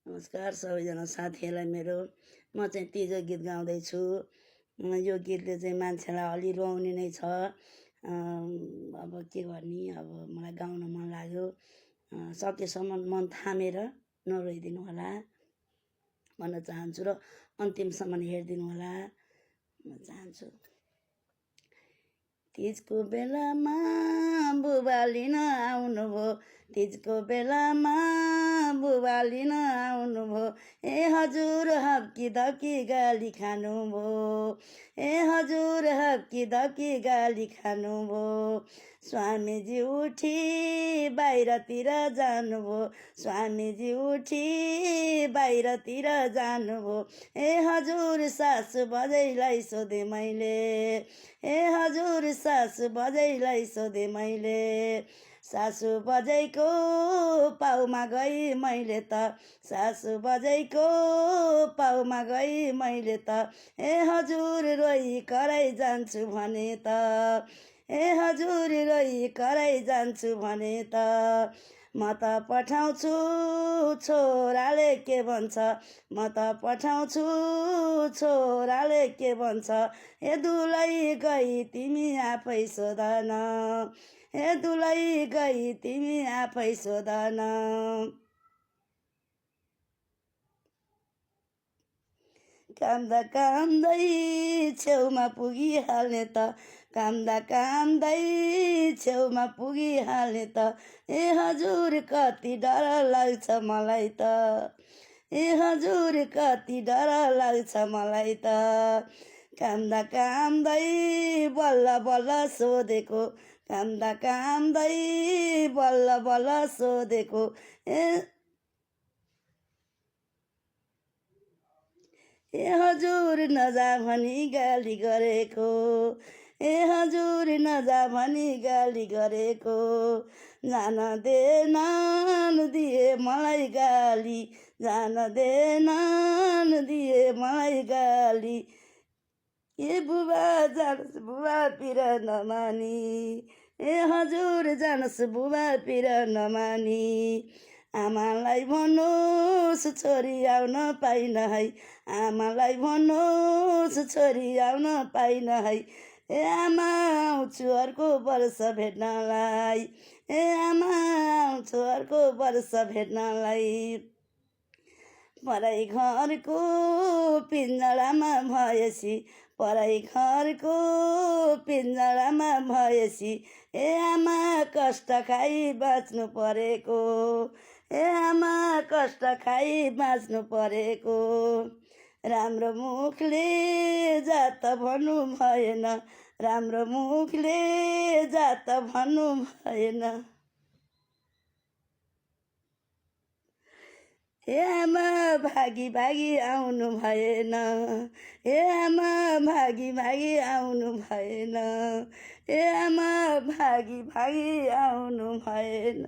नमस्कार सबैजना साथीहरूलाई मेरो म चाहिँ तिजो गीत गाउँदैछु। यो गीतले चाहिँ मान्छेलाई अलि रुवाउने नै छ। अब के गर्ने, अब मलाई गाउन मन लाग्यो। सकेसम्म मन थामेर नरोइदिनु होला भन्न चाहन्छु र अन्तिमसम्म हेरिदिनु होला भन्न चाहन्छु। तिजको बेलामा बुबा लिन आउनुभयो, तिजको बेलामा बुबा लिन आउनुभयो। ए हजुर हप्की धप्की गाली खानुभयो, ए हजुर हप्की धप्की गाली खानुभयो। स्वामीजी उठी बाहिरतिर जानुभयो, स्वामीजी उठी बाहिरतिर जानुभयो। ए हजुर सासु बजैलाई सोधे मैले, ए हजुर सासु बजैलाई सोधे मैले। सासु बजैको पाउमा गई मैले त, सासु बजैको पाउमा गई मैले त। ए हजुर रोइ कराइ जान्छु भने त, ए हजुर रोइ कराइ जान्छु भने त। म त पठाउँछु छोराले के भन्छ, म त पठाउँछु छोराले के भन्छ। ए दुलै गई तिमी आफै सोधन, ए दुलै गई तिमी आफै सोधन। कामदा कामदै छेउमा पुगिहाल्ने त, कामदा कामदै छेउमा पुगिहाल्ने त। ए हजुर कति डर लाग्छ मलाई त, ए हजुर कति डर लाग्छ मलाई त। कामदा कामदै बल्ल बल्ल सोधेको, कामदा कामदै बल्ल बल्ल सोधेको। ए हजुर नजा भनी गाली गरेको, ए हजुर नजा भनी गाली गरेको। जान देनन् दिए मलाई गाली, जान देनन् दिए मलाई गाली। ए बुबा जानुहोस् बुबा पिर नमानी, ए हजुर जानुहोस् बुबा पिर नमानी। आमालाई भन्नुहोस् छोरी आउन पाइन है, आमालाई भन्नुहोस् छोरी आउन पाइन है। ए आमा आउँछु अर्को वर्ष भेट्नलाई, ए आमा आउँछु अर्को वर्ष भेट्नलाई। पराई घरको पिञ्जडामा भएसी, पराई घरको पिञ्जडामा भएसी। ए आमा कष्ट खाइ बाँच्नु परेको, ए आमा कष्ट खाइ बाँच्नु परेको। राम्रो मुखले जात भन्नु भएन, राम्रो मुखले जात भन्नु भएन। ए आमा भागी भागी आउनु भएन, ए आमा भागी भागी आउनु भएन, ए आमा भागी भागी आउनु भएन।